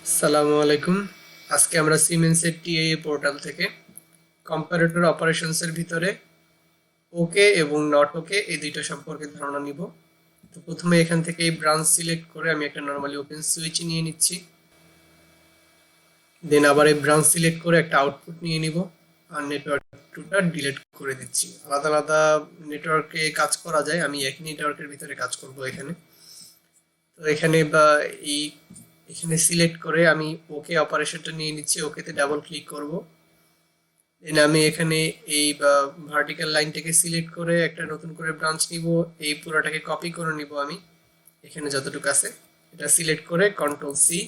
আসসালামু আলাইকুম। আজকে আমরা সিমেন্সের টিএএ পোর্টাল থেকে কম্পারেটর অপারেশনসের ভিতরে ওকে এবং নট ওকে এই দুইটা সম্পর্কে ধারণা নিব। তো প্রথমে এখান থেকে এই ব্রাঞ্চ সিলেক্ট করে আমি একটা নর্মালি ওপেন সুইচ নিয়ে নিচ্ছি। দেন আবার এই ব্রাঞ্চ সিলেক্ট করে একটা আউটপুট নিয়ে নিব আর নেটওয়ার্ক টুটা ডিলিট করে দিচ্ছি। আলাদা আলাদা নেটওয়ার্কে কাজ করা যায়, আমি একই নেটওয়ার্কের ভিতরে কাজ করব এখানে। তো এখানে এই এখানে সিলেক্ট করে আমি ওকে অপারেশনটা নিয়ে নিচ্ছি, ওকেতে ডাবল ক্লিক করব। দেন আমি এখানে এই ভার্টিক্যাল লাইনটাকে সিলেক্ট করে একটা নতুন করে ব্রাঞ্চ নিব, এই পুরোটাকে কপি করে নিব আমি এখানে যতটুকু আছে, এটা সিলেক্ট করে কন্ট্রোল সি,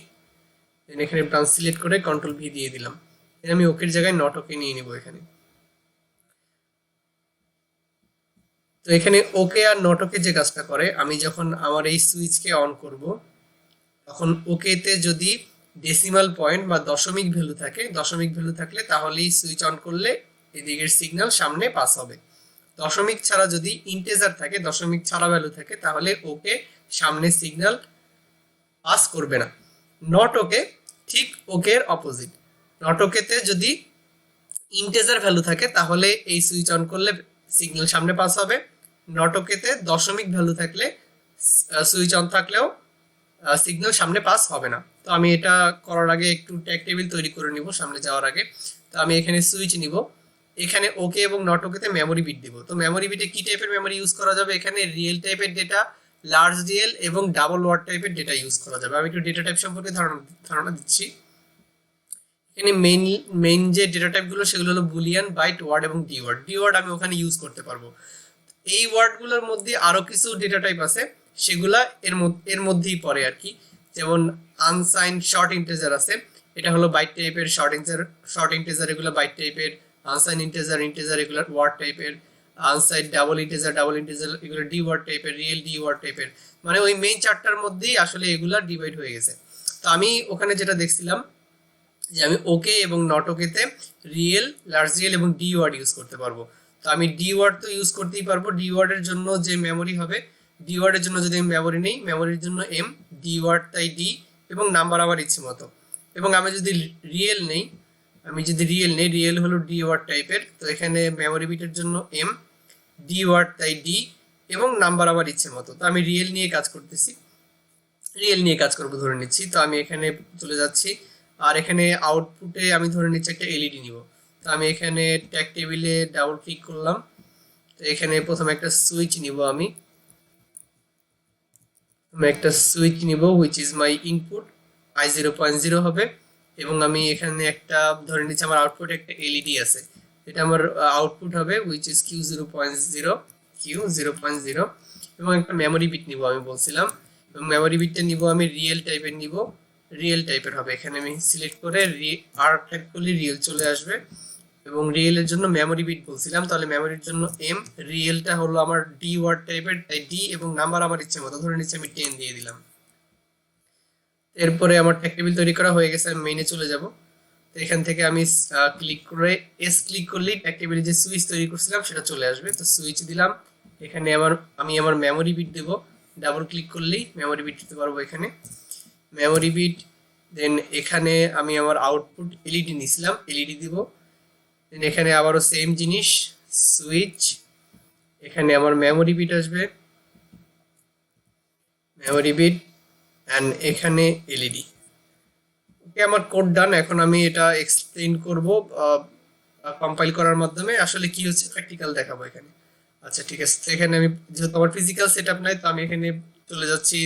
দেন এখানে ব্রাঞ্চ সিলেক্ট করে কন্ট্রোল ভি দিয়ে দিলাম। দেন আমি ওকের জায়গায় নট ওকে নিয়ে নিব এখানে। তো এখানে ওকে আর নট ওকে যে কাজটা করে, আমি যখন আমার এই সুইচকে অন করব তখন ওকেতে যদি ডেসিমাল পয়েন্ট বা দশমিক ভ্যালু থাকে, দশমিক ভ্যালু থাকলে তাহলেই সুইচ অন করলে এদিকের সিগন্যাল সামনে পাস হবে। দশমিক ছাড়া যদি ইন্টেজার থাকে, দশমিক ছাড়া ভ্যালু থাকে, তাহলে ওকে সামনে সিগন্যাল পাস করবে না। নট ওকে ঠিক ওকের অপোজিট। নট ওকেতে যদি ইন্টেজার ভ্যালু থাকে তাহলে এই সুইচ অন করলে সিগন্যাল সামনে পাস হবে। নট ওকেতে দশমিক ভ্যালু থাকলে সুইচ অন থাকলেও সিগন্যাল সামনে পাস হবে না। তো আমি এটা করার আগে একটু ট্যাগ টেবিল তৈরি করে নিব সামনে যাওয়ার আগে। তো আমি এখানে সুইচ নিব, এখানে ওকে এবং নট ওকেতে মেমোরি বিট দিব। তো মেমোরি বিটে কি টাইপের মেমোরি ইউজ করা যাবে? এখানে রিয়েল টাইপের ডেটা, লার্জ রিয়েল এবং ডাবল ওয়ার্ড টাইপের ডেটা ইউজ করা যাবে। আমি একটু ডেটা টাইপ সম্পর্কে ধারণা দিচ্ছি। এখানে মেইন যে ডেটা টাইপগুলো সেগুলো হলো বুলিয়ান, বাইট, ওয়ার্ড এবং ডি ওয়ার্ড। ডি ওয়ার্ড আমি ওখানে ইউজ করতে পারবো। এই ওয়ার্ডগুলোর মধ্যে আরো কিছু ডেটা টাইপ আছে, সেগুলা এর মধ্যেই পড়ে আর কি। যেমন আনসাইন শর্ট ইন্টিজার আছে, এটা হলো বাইট টাইপের। শর্ট ইন্টিজার এগুলো বাইট টাইপের। আনসাইন ইন্টিজার এগুলো ওয়ার্ড টাইপের। আনসাইন ডাবল ইন্টিজার এগুলো ডি ওয়ার্ড টাইপের, রিয়েল ডি ওয়ার্ড টাইপের। মানে ওই মেইন চারটার মধ্যেই আসলে এগুলা ডিভাইড হয়ে গেছে। তো আমি ওখানে যেটা দেখছিলাম যে আমি ওকে এবং নট ওকেতে রিয়েল, লার্জ রিয়েল এবং ডি ওয়ার্ড ইউজ করতে পারবো। তো আমি ডি ওয়ার্ড তো ইউজ করতেই পারবো। ডি ওয়ার্ডের জন্য যে মেমোরি হবে, ডি ওয়ার্ডের জন্য যদি আমি মেমোরি নেই, মেমোরির জন্য এম, ডি ওয়ার্ড তাই ডি, এবং নাম্বার আমার ইচ্ছে মতো। এবং আমি যদি রিয়েল নেই, রিয়েল হলো ডি ওয়ার্ড টাইপের। তো এখানে মেমোরি বিটের জন্য এম, ডি ওয়ার্ড তাই ডি, এবং নাম্বার আমার ইচ্ছে মতো। তো আমি রিয়েল নিয়ে কাজ করতেছি, রিয়েল নিয়ে কাজ করবো ধরে নিচ্ছি। তো আমি এখানে চলে যাচ্ছি, আর এখানে আউটপুটে আমি ধরে নিচ্ছি একটা এলইডি নিব। তো আমি এখানে ট্যাগ টেবিলে ডাবল ক্লিক করলাম। তো এখানে প্রথমে একটা সুইচ নিব, আমি একটা সুইচ নিব which is my input, I0.0 হবে। এবং আমি এখানে একটা ধরে নিচ্ছি আমার আউটপুটে একটা এলইডি আছে, এটা আমার আউটপুট হবে হুইচ ইজ Q0.0, এবং একটা মেমোরি বিট নিব আমি বলছিলাম। এবং মেমোরি বিটটা নিব আমি রিয়েল টাইপের নিব, রিয়েল টাইপের হবে। এখানে আমি সিলেক্ট করে আর টাইপ করলে রিয়েল চলে আসবে। এবং রিয়েলের জন্য মেমোরি বিট বলছিলাম, তাহলে মেমোরির জন্য এম, রিয়েলটা হলো আমার ডি ওয়ার্ড টাইপের তাই ডি, এবং নাম্বার আমার ইচ্ছে মতো ধরে নিচ্ছি আমি 10 দিয়ে দিলাম। এরপরে আমার ট্যাগ টেবিল তৈরি করা হয়ে গেছে, আমি মেইনে চলে যাব। তো এখান থেকে আমি ক্লিক করে ক্লিক করলেই ট্যাগ টেবিলে যে সুইচ তৈরি করছিলাম সেটা চলে আসবে। তো সুইচ দিলাম, এখানে আমি আমার মেমোরি বিট দেব, ডাবল ক্লিক করলেই মেমোরি বিট দিতে পারবো এখানে মেমোরি বিট। দেন এখানে আমি আমার আউটপুট এলইডি নিছিলাম, এলইডি দিব। দেন এখানে আবারও সেম জিনিস, সুইচ, এখানে আমার মেমোরি বিট আসবে, মেমোরি বিট, অ্যান্ড এখানে এলইডি। ওকে, আমার কোড ডান। এখন আমি এটা এক্সপ্লেইন করব কম্পাইল করার মাধ্যমে, আসলে কি হচ্ছে প্র্যাকটিক্যাল দেখাবো এখানে। আচ্ছা ঠিক আছে, এখানে আমি যেহেতু আমার ফিজিক্যাল সেটআপ নাই, তো আমি এখানে চলে যাচ্ছি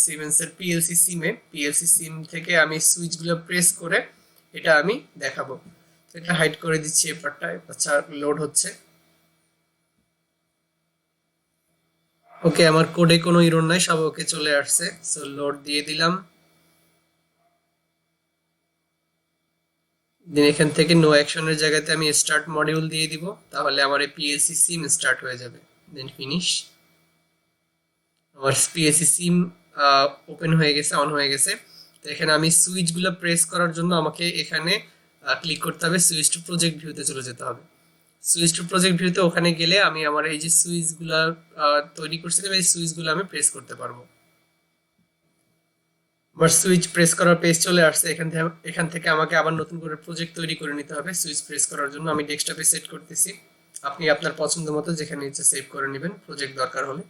সিমেন্সের পিএলসি সিম থেকে আমি সুইচগুলো প্রেস করে এটা আমি দেখাবো। এটা হাইড করে দিচ্ছি এই পার্টটা। আচ্ছা, লোড হচ্ছে। ওকে, আমার কোডে কোনো এরর নাই, সব ওকে চলে আসছে। সো লোড দিয়ে দিলাম। দেন এখান থেকে নো অ্যাকশনের জায়গাতে আমি স্টার্ট মডিউল দিয়ে দিব, তাহলে আমার এই পিএলসি সিম স্টার্ট হয়ে যাবে। Then finish. আমার পিএলসি সিম ওপেন হয়ে গেছে, অন হয়ে গেছে। তো এখানে আমি সুইচগুলো প্রেস করার জন্য আমাকে এখানে ক্লিক করতে হবে, সুইচ টু প্রজেক্ট ভিউতে চলে যেতে হবে। সুইচ টু প্রজেক্ট ভিউতে ওখানে গেলে আমি আমার এই যে সুইচগুলো তৈরি করছিলাম, এই সুইচগুলো আমি প্রেস করতে পারবো। আমার সুইচ প্রেস করার পেজ চলে আসছে। এখান থেকে আমাকে আবার নতুন করে প্রজেক্ট তৈরি করে নিতে হবে সুইচ প্রেস করার জন্য। আমি ডেস্কটপে সেট করতেছি, আপনি আপনার পছন্দ মতো যেখানে ইচ্ছে সেভ করে নেবেন প্রজেক্ট দরকার হলে।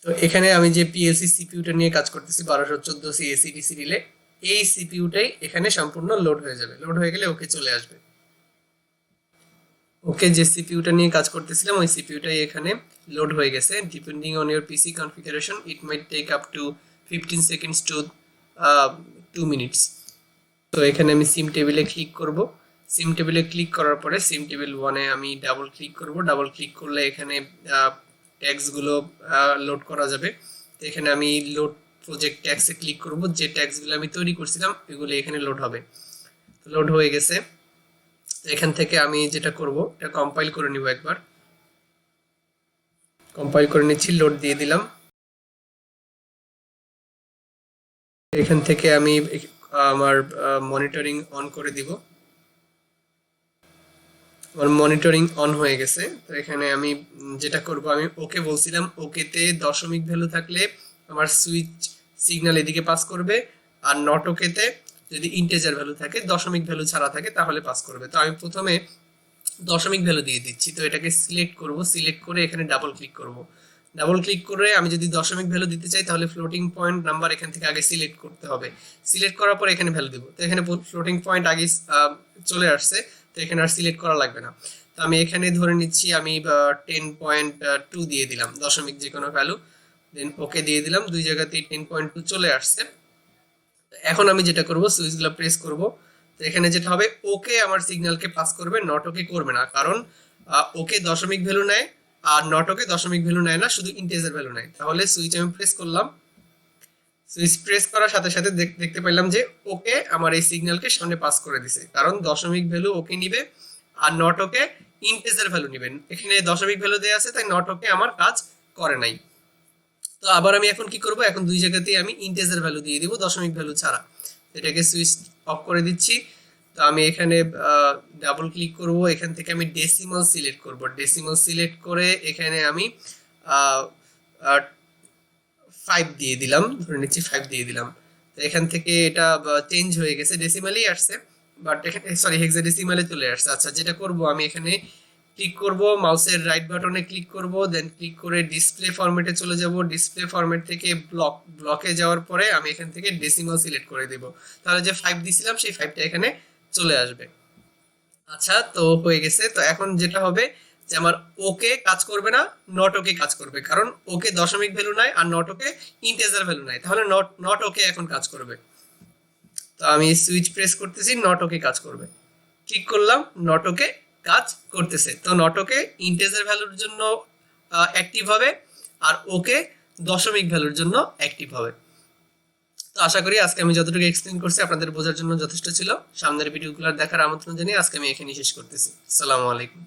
তো এখানে আমি যে পিএলসি সিপিইউটা নিয়ে কাজ করতেছি 1214 এসিডিসি রিলে, এই সিপিইউটাই এখানে সম্পূর্ণ লোড হয়ে যাবে। লোড হয়ে গেলে ওকে চলে আসবে। ওকে, যে সিপিইউটা নিয়ে কাজ করতেছিলাম ওই সিপিইউটাই এখানে লোড হয়ে গেছে। Depending on your PC configuration it might take up to 15 seconds to 2 minutes. তো এখানে আমি সিম টেবিলে ক্লিক করব। সিম টেবিলে ক্লিক করার পরে সিম টেবিল 1-এ আমি ডাবল ক্লিক করব। ডাবল ক্লিক করলে এখানে ট্যাগসগুলো লোড করা যাবে। তো এখানে আমি লোড প্রজেক্ট ট্যাগসে ক্লিক করব। যে ট্যাগসগুলো আমি তৈরি করছিলাম এগুলো এখানে লোড হবে। লোড হয়ে গেছে। তো এখান থেকে আমি যেটা করব এটা কম্পাইল করে নিব একবার। কম্পাইল করে নিচ্ছি, লোড দিয়ে দিলাম। এখান থেকে আমি আমার মনিটরিং অন করে দিব। আমার মনিটরিং অন হয়ে গেছে। তো এখানে আমি যেটা করব, আমি ওকে বলছিলাম, ওকেতে দশমিক ভ্যালু থাকলে আমার সুইচ সিগন্যাল এদিকে পাস করবে, আর নট ওকেতে যদি ইন্টিজার ভ্যালু থাকে, দশমিক ভ্যালু ছাড়া থাকে তাহলে পাস করবে। তো আমি প্রথমে দশমিক ভ্যালু দিয়ে দিচ্ছি। তো এটাকে সিলেক্ট করব, সিলেক্ট করে এখানে ডাবল ক্লিক করব। ডাবল ক্লিক করে আমি যদি দশমিক ভ্যালু দিতে চাই তাহলে ফ্লোটিং পয়েন্ট নাম্বার এখান থেকে আগে সিলেক্ট করতে হবে। সিলেক্ট করার পর এখানে ভ্যালু দিব। তো এখানে ফ্লোটিং পয়েন্ট আগে চলে আসছে, তো এখানে আর সিলেক্ট করা লাগবে না। তো আমি এখানে ধরে নিচ্ছি আমি 10.2 দিয়ে দিলাম, দশমিক যে কোনো ভ্যালু, দেন ওকে দিয়ে দিলাম। দুই জায়গাতেই 10.2 চলে আসছে। এখন আমি যেটা করব, সুইচগুলো প্রেস করব। তো এখানে যেটা হবে, ওকে আমার সিগন্যালকে পাস করবে, নট ওকে করবে না, কারণ ওকে দশমিক ভ্যালু নেয় আর নট ওকে দশমিক ভ্যালু নেয় না, শুধু ইন্টিজার ভ্যালু নেয়। তাহলে সুইচ আমি প্রেস করলাম। সুইচ প্রেস করার সাথে সাথে দেখতে পেলাম যে ওকে আমার এই সিগন্যালকে সামনে পাস করে দিছে, কারণ দশমিক ভ্যালু ওকে নিবে are not okay integer value নিবেন। এখানে দশমিক ভ্যালু দেওয়া আছে তাই নট ওকে আমার কাজ করে নাই। তো আবার আমি এখন কি করব, এখন দুই জায়গাতেই আমি ইন্টিজার ভ্যালু দিয়ে দিব দশমিক ভ্যালু ছাড়া। এটাকে সুইচ অফ করে দিচ্ছি। তো আমি এখানে ডাবল ক্লিক করব, এখান থেকে আমি ডেসিমাল সিলেক্ট করব। ডেসিমাল সিলেক্ট করে এখানে আমি 5 দিয়ে দিলাম, ধরে নিচ্ছি 5 দিয়ে দিলাম। তো এখান থেকে এটা চেঞ্জ হয়ে গেছে, ডেসিমালেই আসছে, বাট এখানে সরি হেক্সাডেসিমালে চলে আসছে। আচ্ছা, যেটা করব আমি এখানে ক্লিক করব, মাউসের রাইট বাটনে ক্লিক করব, দেন ক্লিক করে ডিসপ্লে ফরম্যাটে চলে যাব। ডিসপ্লে ফরম্যাট থেকে ব্লকে যাওয়ার পরে আমি এখান থেকে ডেসিমাল সিলেক্ট করে দেব। তাহলে যে 5 দিছিলাম সেই 5টা এখানে চলে আসবে। আচ্ছা, তো হয়ে গেছে। তো এখন যেটা হবে যে আমার ওকে কাজ করবে না, নট ওকে কাজ করবে, কারণ ওকে দশমিক ভ্যালু নাই are not okay integer value নাই। তাহলে নট ওকে এখন কাজ করবে। তো আমি সুইচ প্রেস করতেছি, নট ওকে কাজ করবে। ক্লিক করলাম, নট ওকে কাজ করতেছে। তো নট ওকে ইন্টিজার ভ্যালুর জন্য অ্যাক্টিভ হবে, আর ওকে দশমিক ভ্যালুর জন্য অ্যাক্টিভ হবে। তো আশা করি আজকে আমি যতটুকু এক্সপ্লেন করছি আপনাদের বোঝার জন্য যথেষ্ট ছিল। সামনের ভিডিওগুলো দেখার আমন্ত্রণ জানিয়ে আজকে আমি এখানেই শেষ করতেছি। আসসালামু আলাইকুম।